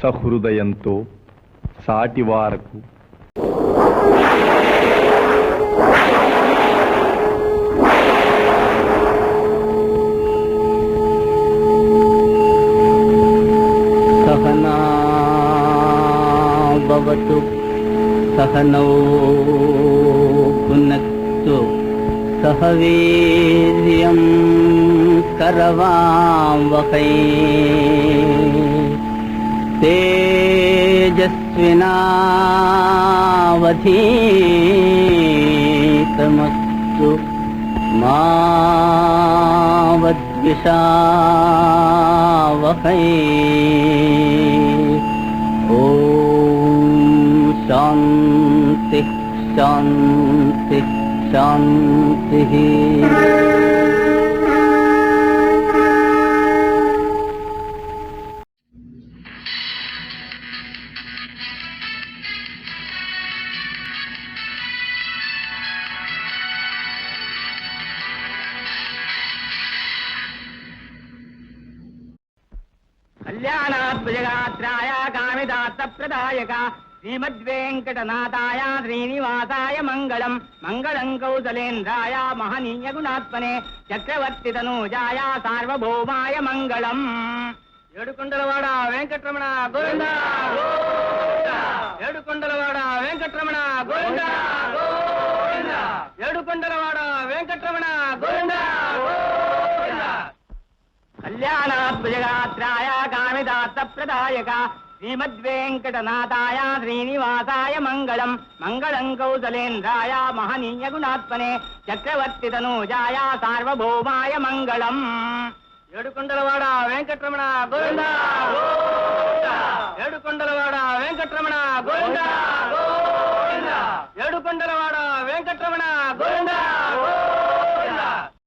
సహృదయంతో సాటివారకు సహనా భవతు సహనౌ భునక్తు సహ వీర్యం కరవావహై తేజస్వినావధీతమస్తు మా వద్విషావహై. ఓం శాంతి శాంతి శాంతి. కళ్యాణాద్భుజగాత్రాయ కామిదాత్తప్రదాయక శ్రీమద్వేంకటనాథాయ శ్రీనివాసాయ మంగళం. మంగళం కౌసలేంద్రాయ మహనీయ గుణాత్మనే చక్రవర్తి తనూజాయ సార్వభౌమాయ మంగళం. ఏడుకొండలవాడ వెంకటరమణ గోవింద గోవింద. ఏడుకొండలవాడ వెంకటరమణ గోవింద గోవింద. ఏడుకొండలవాడ వెంకటరమణ గోవింద గోవింద. కళ్యాణాద్భుజగాత్రాయ కామిదాత్తప్రదాయక శ్రీమద్వేంకటనాథాయ శ్రీనివాసాయ మంగళం. మంగళం కౌసలేంద్రాయ మహనీయ గుణాత్మనే చక్రవర్తి తనూజాయ సార్వభౌమాయ మంగళం. ఏడుకొండలవాడ వెంకటరమణ గోవింద గోవింద. ఏడుకొండలవాడ వెంకటరమణ గోవింద గోవింద. ఏడుకొండలవాడ వెంకటరమణ గోవింద